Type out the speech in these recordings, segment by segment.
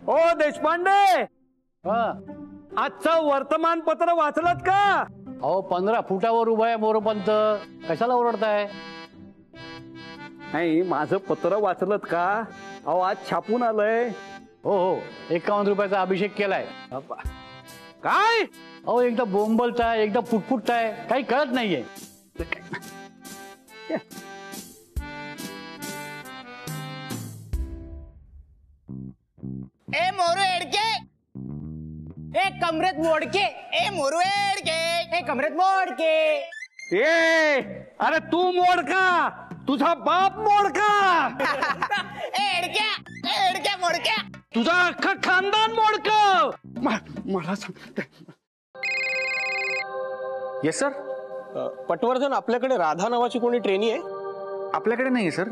ओ देशपांडे, आजचं वर्तमानपत्र वाचलत का? अहो 15 फुटावर उभा आहे मोरपंत, कशाला ओरडताय? नाही, माझं पत्र वाचलत का? अहो आज छापून आलंय. हो हो, 51 रुपयाचा अभिषेक केलाय. काय? अहो एकदा बोंबलताय, एकदा फुटफुटताय, काही कळत नाहीये. ए मोरू एडके, ए कमरेत मोडके, ए मोरू एडके, ए कमरेत मोडके. अरे तू मोड का? तुझा बाप मोड का? एडक्या मोडक्या, तुझा अख्खा खानदान मोड का? मला सांग. Yes sir. पटवर्धन, आपल्याकडे राधा नावाची कोणी ट्रेनी आहे? आपल्याकडे नाहीये सर,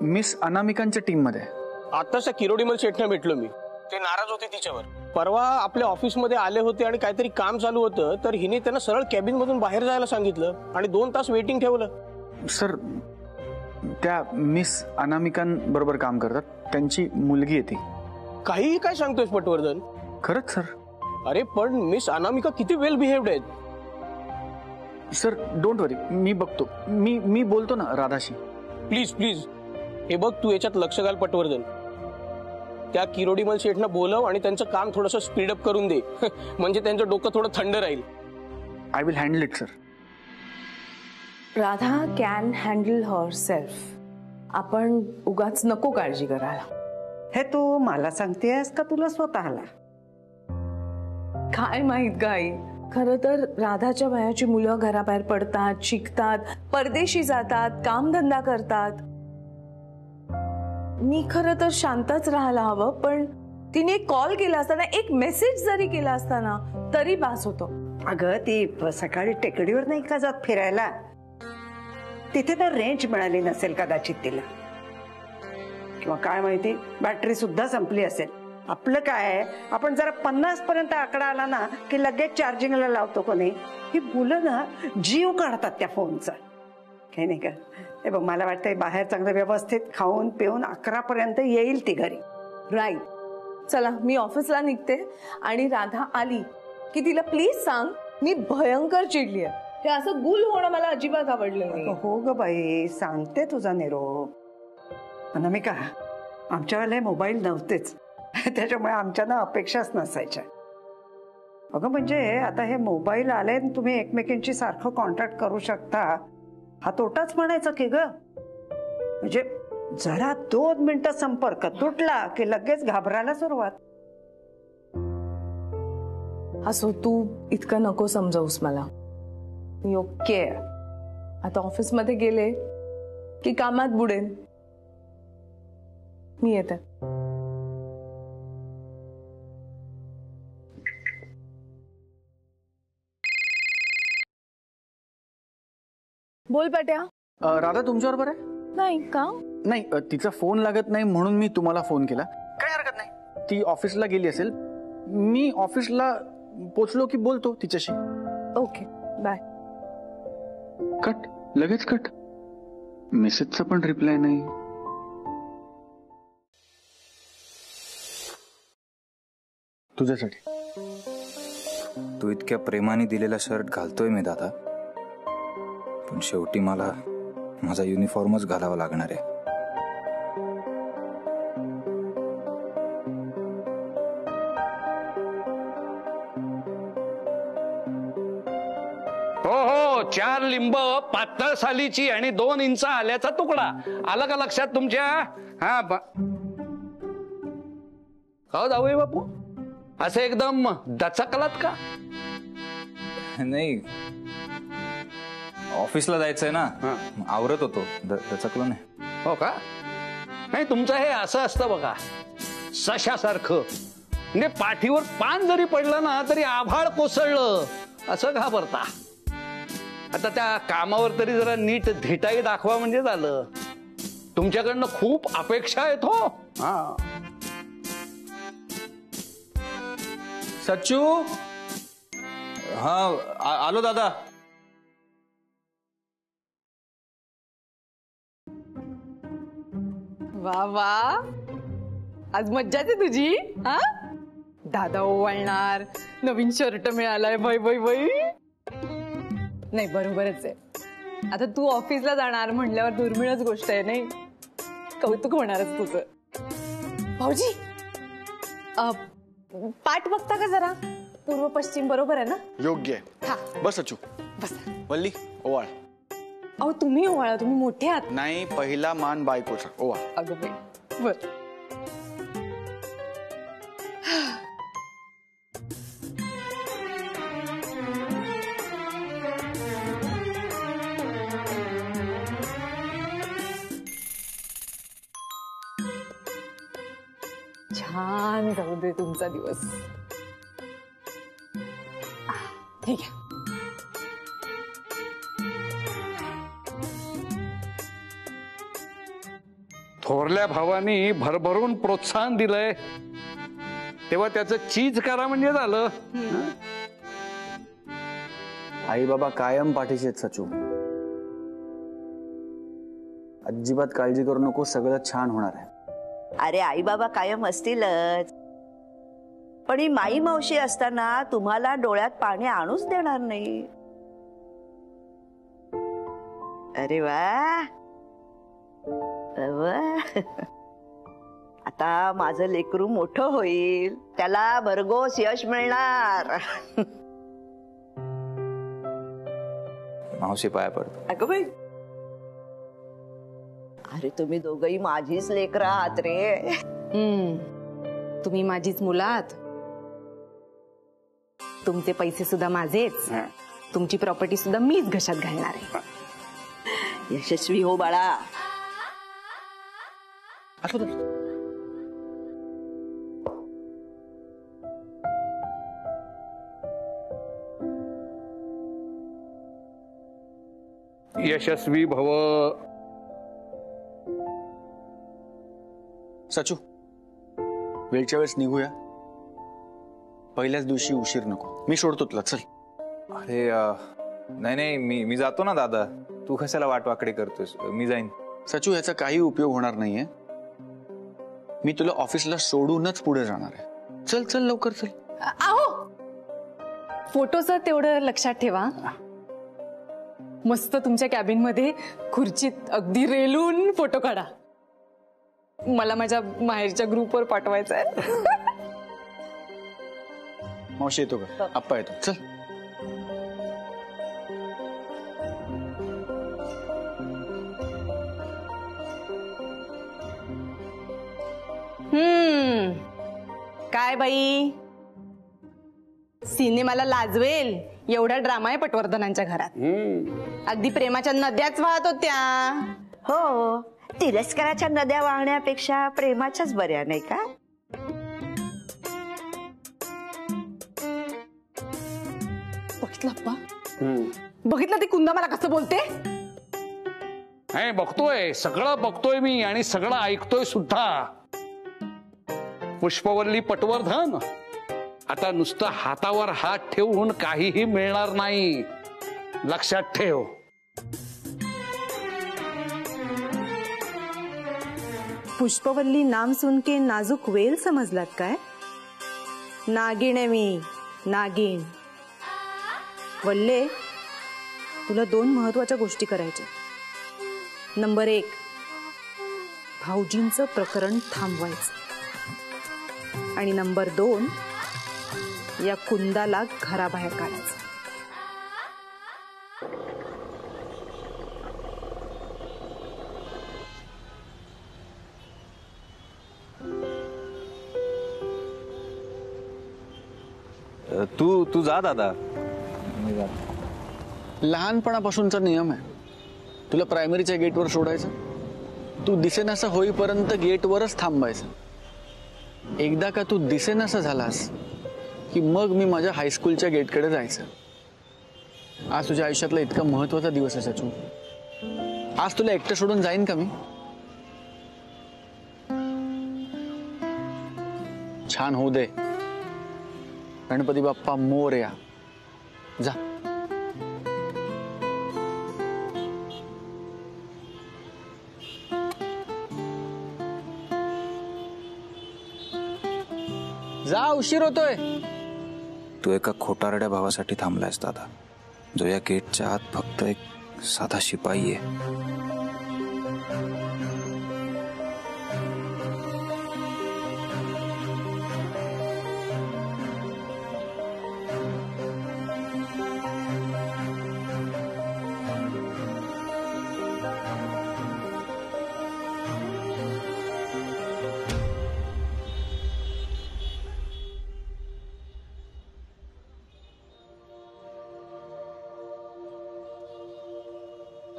मिस अनामिकांच्या टीम मध्ये. आताच्या किरोडीमल शेठने भेटलो मी, ते नाराज होते तिच्यावर. परवा आपल्या ऑफिस मध्ये आले होते आणि काहीतरी काम चालू होतं, तर हिने त्यांना सरळ कॅबिन मधून बाहेर जायला सांगितलं आणि 2 तास वेटिंग ठेवलं. सर, त्या मिस अनामिकांबरोबर काम करतात, त्यांची मुलगी आहे ती. काहीही काय सांगतोयस पटवर्धन? खरंच सर. अरे पण मिस अनामिका किती वेल बिहेव्ड आहेत. सर डोंट वरी, मी बघतो, मी बोलतो ना राधाशी. प्लीज प्लीज, हे बघ, तू याच्यात लक्ष घाल पटवर्धन. त्या किरोडीमल शेठना बोलव आणि त्यांचं काम थोडंसं स्पीडअप करून दे, म्हणजे त्यांचं डोकं थोडं थंड राहील. I will handle it sir. Radha can handle herself. आपण उगाच नको काळजी करायला. हे तू मला सांगतेस का तुला स्वतःला? काय माहित गाई, खरं तर राधाच्या वयाची मुलं घराबाहेर पडतात, शिकतात, परदेशी जातात, कामधंदा करतात. मी खरं तर शांतच राहायला हवं, पण तिने कॉल केला असताना, एक मेसेज जरी केला असताना तरी बास होतो. अगं ती सकाळी टेकडीवर नाही का जात फिरायला, तिथे तर रेंज मिळाली नसेल कदाचित तिला, किंवा काय माहिती बॅटरी सुद्धा संपली असेल. आपलं काय आहे, आपण जरा 50 पर्यंत आकडा आला ना की लगेच चार्जिंगला लावतो. कोणी ही मुलं ना जीव काढतात त्या फोनचा. काही नाही का, हे बघ, मला वाटतंय बाहेर चांगलं व्यवस्थित खाऊन पिऊन 11 पर्यंत येईल ती घरी. राईट. चला, मी ऑफिसला निघते आणि राधा आली की तिला प्लीज सांग मी भयंकर चिडली आहे. हे असं गुल होणं मला अजिबात आवडलं नाही. हो ग बाई, सांगते तुझा निरोप. अनामिका, आमच्या वेळेला मोबाईल नव्हतेच, त्याच्यामुळे आमच्या ना अपेक्षाच नसायच्या. अगं म्हणजे आता हे मोबाईल आले, तुम्ही एकमेकांशी सारखं कॉन्टॅक्ट करू शकता, हा तोटाच म्हणायचा की ग. म्हणजे जरा 2 मिनिटं संपर्क तुटला की लगेच घाबरायला सुरुवात. असो, तू इतकं नको समजावूस मला. मी ओके. आता ऑफिस मध्ये गेले की कामात बुडेन. मी येते. बोल पट्या. राधा तुमच्या बरोबर आहे? नाही का? नाही, तिचा फोन लागत नाही म्हणून मी तुम्हाला फोन केला. काय हरकत नाही, ती ऑफिसला गेली असेल, मी ऑफिसला पोचलो की बोलतो तिच्याशी. Okay, bye. कट, लगेच कट. मेसेजचा पण रिप्लाय नाही. तुझ्यासाठी. तू इतक्या प्रेमाने दिलेला शर्ट घालतोय मी दादा, पण शेवटी मला माझा युनिफॉर्मच घालावा लागणार आहे. हो हो, 4 लिंब पातळ सालीची आणि 2 इंच आल्याचा तुकडा. आलं का लक्षात तुमच्या? हा का जाऊया बापू, असं एकदम दचकलात का? नाही, ऑफिसला जायचंय ना, आवरत होतो, दचकलो नाही. हो का? नाही, तुमचं हे असं असतं बघा, सशासारखं. म्हणजे पाठीवर पान जरी पडलं ना तरी आभाळ कोसळलं असं घाबरता. आता त्या कामावर तरी जरा नीट धिटाई दाखवा म्हणजे झालं. तुमच्याकडनं खूप अपेक्षा आहेत हो. हा, सच्चू. हा, आलो दादा. वा वा, आज मज्जाच आहे तुझी. हा, दादा ओवाळणार, नवीन शर्ट मिळालाय, बाई बाई बाई. नाही बरोबरच आहे. आता तू ऑफिसला जाणार म्हणल्यावर दुर्मिळच गोष्ट आहे, नाही? कौतुक होणारच तुझं. भाऊजी पाठ बघता का जरा? पूर्व पश्चिम बरोबर आहे ना? योग्य हा आहे. बस अचू. बस. वल्ली ओवाळ. अहो तुम्ही ओवाळा, तुम्ही मोठे आहात. नाही, पहिला मान बायकोचा. ओवाळ. अगं बाई. बर. छान जाऊ दे तुमचा दिवस. ठीक आहे. थोरल्या भावानी भरभरून प्रोत्साहन दिलंय तेव्हा त्याचं चीज करा म्हणजे झालं. आई बाबा कायम पाठीशी आहेत सचू. अजिबात काळजी करू नको, सगळं छान होणार आहे. अरे आई बाबा कायम असतीलच, पण ही माई मावशी असताना तुम्हाला डोळ्यात पाणी आणूच देणार नाही. अरे वा आता माझं लेकरू मोठं होईल, त्याला भरघोस यश मिळणार. मावशी पाया पडतो. अगं बाई, अरे तुम्ही दोघही माझीच लेकरं आहात रे. तुम्ही माझीच मुलं आहात. तुमचे पैसे सुद्धा माझेच, तुमची प्रॉपर्टी सुद्धा मीच घशात घालणार आहे. यशस्वी हो बाळा. यशस्वी भव. सचू, वेळच्या वेळेस निघूया. पहिल्याच दिवशी उशीर नको. मी सोडतो तुला, चल. अरे नाही नाही, मी जातो ना दादा. तू कशाला वाटवाकडे करतोस? मी जाईन. सचू, याचा काही उपयोग होणार नाहीये. मी तुला ऑफिसला सोडूनच पुढे जाणार आहे. चल चल लवकर चल. आहो, फोटोचं तेवढं लक्षात ठेवा. मस्त तुमच्या कॅबिन मध्ये खुर्चीत अगदी रेलून फोटो काढा. मला माझ्या माहेरच्या ग्रुपवर पाठवायचा आहे. मावशी येतो का? आप्पा येतो. चल. काय बाई, सिनेमाला लाजवेल एवढा ड्रामा आहे पटवर्धनांच्या घरात. अगदी प्रेमाच्या नद्याच वाहत होत्या. हो, तिरस्काराच्या नद्या वाहण्यापेक्षा प्रेमाच्याच बऱ्या, नाही का? बघितलं अप्पा, बघितलं ते कुंदा मला कसं बोलते. बघतोय, सगळं बघतोय मी आणि सगळं ऐकतोय सुद्धा. पुष्पवल्ली पटवर्धन, आता नुसतं हातावर हात ठेवून काहीही मिळणार नाही, लक्षात ठेव. पुष्पवल्ली नाम सुनके नाजूक वेल समजलात काय? नागिण आहे मी, नागिण. वल्ले, तुला 2 महत्वाच्या गोष्टी करायच्या. नंबर 1, भाऊजींचं प्रकरण थांबवायचं. आणि नंबर 2, या कुंदाला घराबाहेर काढायचं. तू जा दादा. मी जा. लहानपणापासूनचा नियम आहे. तुला प्रायमरीच्या गेटवर सोडायचं, तू दिसेनासा होईपर्यंत गेटवरच थांबायचं. एकदा का तू दिसेनासा झालास की मग मी माझ्या हायस्कूलच्या गेटकडे जायचं. आज तुझ्या आयुष्यातला इतका महत्वाचा दिवस आहे सचू. आज तुला एकटं सोडून जाईन का मी? छान होऊ दे. गणपती बाप्पा मोरया. जा. जा, उशीर होतोय. तू एका खोटारड्या भावासाठी थांबलायस दादा, जो या गेटच्या आत फक्त एक साधा शिपाई आहे.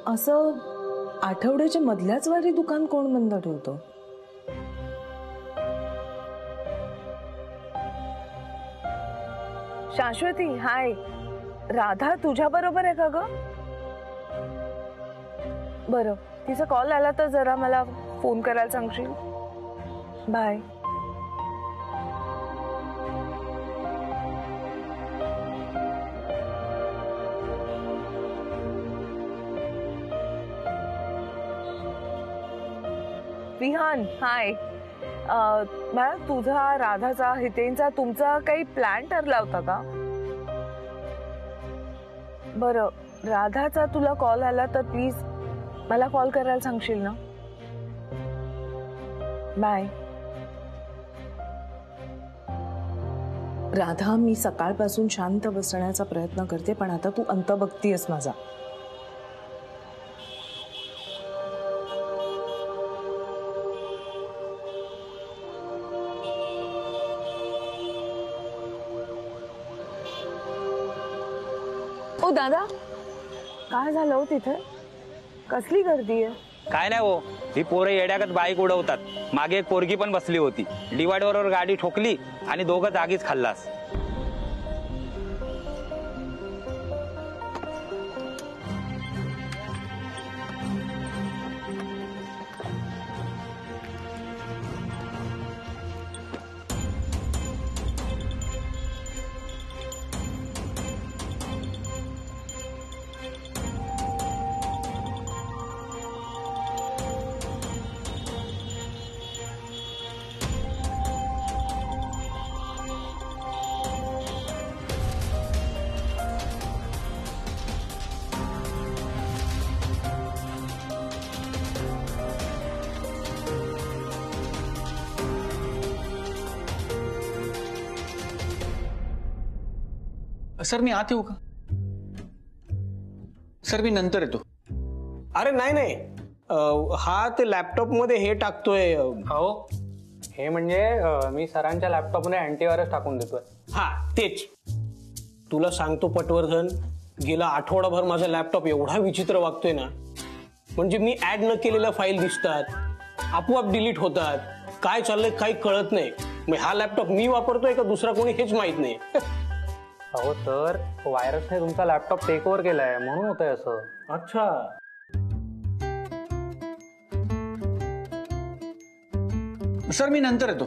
असं आठवड्याच्या मधल्याच वारी दुकान कोण बंद ठेवतो? शाश्वती, हाय. राधा तुझ्या बरोबर आहे का ग? बरं, तिचा कॉल आला तर जरा मला फोन करायला सांगशील? बाय. विहान, हाय. मला तुझा, राधाचा, हितेंचा, तुमचा काही प्लॅन ठरला होता का? बरं, राधाचा तुला कॉल आला तर प्लीज मला कॉल करायला सांगशील ना? बाय. राधा, मी सकाळपासून शांत बसण्याचा प्रयत्न करते, पण आता तू अंत बघतीयस माझा. ओ दादा, काय झालं हो तिथे? कसली गर्दी आहे? काय नाही हो, ही पोरं येड्यागत बाईक उडवतात. मागे एक पोरगी पण बसली होती. डिवायडरवर गाडी ठोकली आणि दोघं जागीच खाल्लास. सर, मी आत येऊ का? सर, मी नंतर येतो. अरे नाही नाही, हा ते लॅपटॉप मध्ये हे टाकतोय. हो, हे म्हणजे मी सरांच्या लॅपटॉपमध्ये अँटीव्हायरस टाकून देतोय. हा तेच. तुला सांगतो पटवर्धन, गेला आठवडाभर माझा लॅपटॉप एवढा विचित्र वागतोय ना, म्हणजे मी ऍड न केलेल्या फाईल दिसतात, आपोआप डिलीट होतात, काय चाललंय काही कळत नाही. मग हा लॅपटॉप मी वापरतोय का दुसरा कोणी हेच माहित नाही. अहो सर, व्हायरसने तुमचा लॅपटॉप टेक ओव्हर केलाय म्हणून होतंय असं. अच्छा. सर, मी नंतर येतो.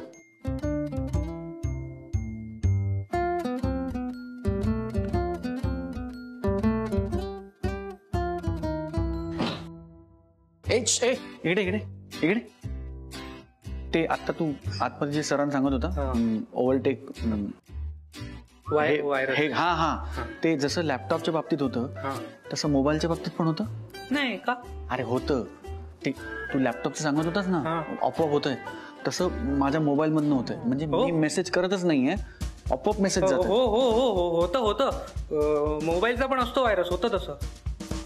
इकडे इकडे इकडे. ते आता तू आतमध्ये जे सरांना सांगत होता, ओव्हरटेक हा हा, ते जसं लॅपटॉपच्या बाबतीत होतं तसं मोबाईलच्या बाबतीत पण होतं. नाही का? अरे होतं ते, तू लॅपटॉपचं सांगत होतास ना, आपोआप होतंय तसं माझ्या मोबाईल मधनं होतंय. म्हणजे मी मेसेज करतच नाहीये, आपोआप मेसेज जातो. हो हो हो हो, होतं होतं. मोबाईलचा पण असतो व्हायरस, होतं तसं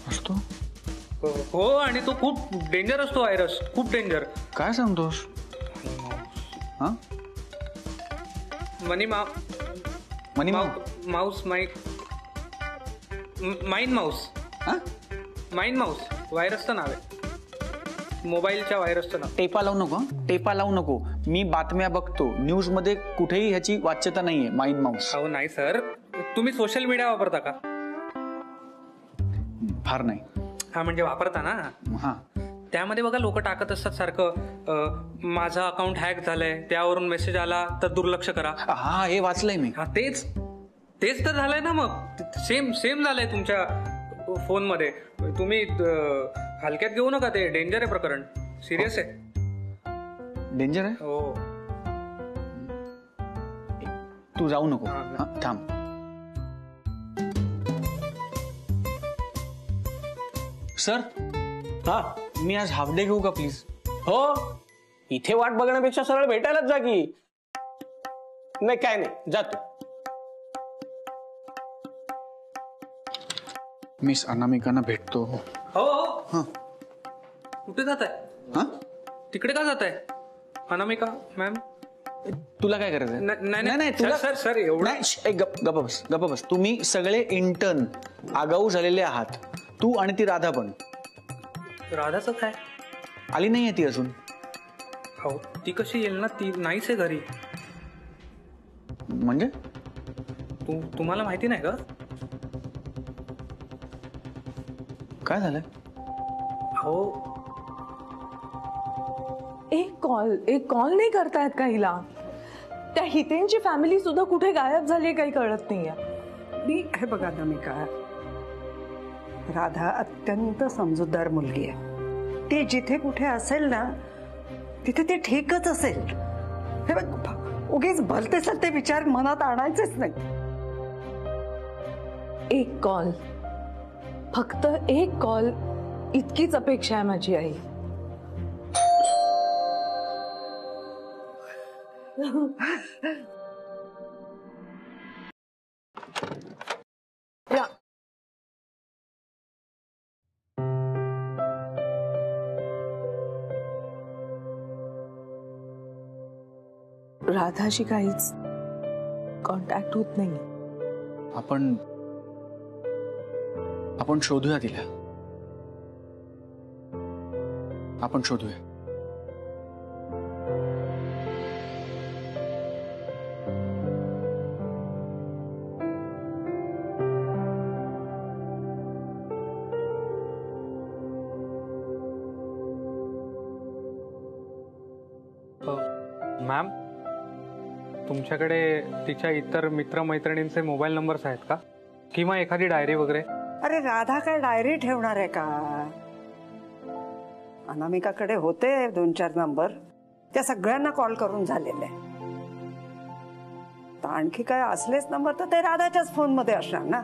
असतो. हो, आणि तो खूप डेंजर असतो व्हायरस, खूप डेंजर. काय सांगतोस? हा, मनी माऊस, माइंड माऊस व्हायरसचं नाव आहे, मोबाईलच्या व्हायरसचं नाव. टेपा लावू नको, टेपा लावू नको. मी बातम्या बघतो, न्यूज मध्ये कुठेही ह्याची वाच्यता नाहीये माइंड माऊस. हो नाही सर, तुम्ही सोशल मीडिया वापरता का? फार नाही. हा, म्हणजे वापरता ना. हा, त्यामध्ये बघा लोक टाकत असतात सारखं, माझं अकाउंट हॅक झालंय, त्यावरून मेसेज आला तर दुर्लक्ष करा. हा, हे वाचलंय मी. हा, तेच तर झालंय ना. मग सेम झालंय तुमच्या फोनमध्ये. तुम्ही हलक्यात घेऊ नका, ते डेंजर आहे प्रकरण, सिरियस आहे. डेंजर आहे? हो. तू जाऊ नको. हा, थांब. सर, हा, मी आज हाफ डे घेऊ का प्लीज? हो, इथे वाट बघण्यापेक्षा सरळ भेटायलाच जा की. नाही काय नाही, जातो. मिस अनामिकांना भेटतो. हो हो. कुठे जात आहे? हा, तिकडे का जात आहे अनामिका मॅम? तुला काय करायचं? नाही तुला सर सर एवढा गप्पा बस. तुम्ही सगळे इंटर्न आगाऊ झालेले आहात, तू आणि ती राधा पण. राधाचं काय? आली नाहीये ती अजून. हो, ती कशी येईल ना, ती नाहीच आहे घरी. म्हणजे तुम्हाला माहिती नाही का? काय झालं? हो, एक कॉल नाही करतायत का हिला? त्या हितेंची फॅमिली सुद्धा कुठे गायब झाली काही कळत नाहीये. मी हे बघा अनामिका, राधा अत्यंत समजूतदार मुलगी आहे. ती जिथे कुठे असेल ना तिथे ती ठीकच असेल. हे बघ, उगीच भलते सलते विचार मनात आणायचेच नाही. एक कॉल, फक्त एक कॉल, इतकीच अपेक्षा आहे माझी आई. राधाशी काहीच कॉन्टॅक्ट होत नाही. आपण शोधूया तिला. आपण शोधूया. मॅम, तुमच्याकडे तिच्या इतर मित्रमैत्रिणींचे मोबाईल नंबर्स आहेत का, किंवा एखादी डायरी वगैरे? अरे राधा काय डायरी ठेवणार आहे का? अनामिकाकडे होते 2-4 नंबर, त्या सगळ्यांना कॉल करून झालेले. तर आणखी काय असलेच नंबर तर ते राधाच्याच फोन मध्ये असणार ना.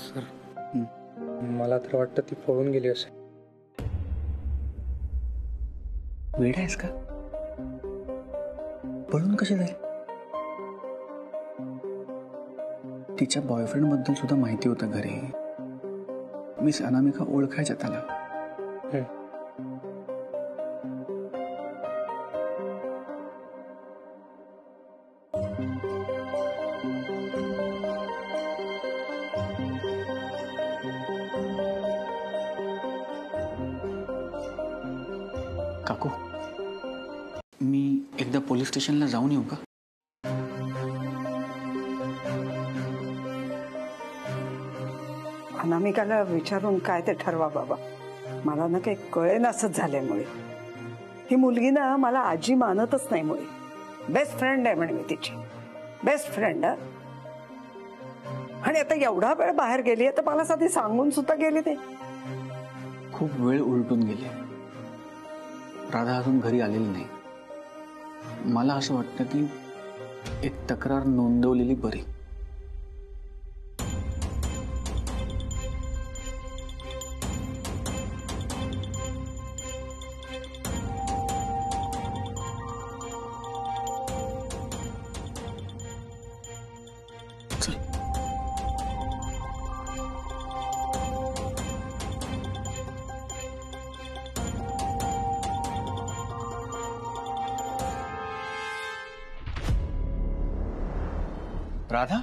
सर, मला तर वाटतं ती पळून गेली असेल. वेड आहेस का? पळून कशी जाईल? तिच्या बॉयफ्रेंड बद्दल सुद्धा माहिती होतं घरी. मिस अनामिका ओळखायच्या त्याला. काकू, मी एकदा पोलीस स्टेशनला जाऊन येऊ का? अनामिकाला विचारून काय ते ठरवा बाबा. मला ना काही कळेन असंच झाल्यामुळे. ही मुलगी ना मला आजी मानतच नाही. मुळे बेस्ट फ्रेंड आहे म्हणे मी तिची, बेस्ट फ्रेंड. आणि आता एवढा वेळ बाहेर गेली आहे तर मला साधी सांगून सुद्धा गेली ते. खूप वेळ उलटून गेली. राधा अजून घरी आलेली नाही. मला असं वाटतं की एक तक्रार नोंदवलेली बरी. चल. राधा,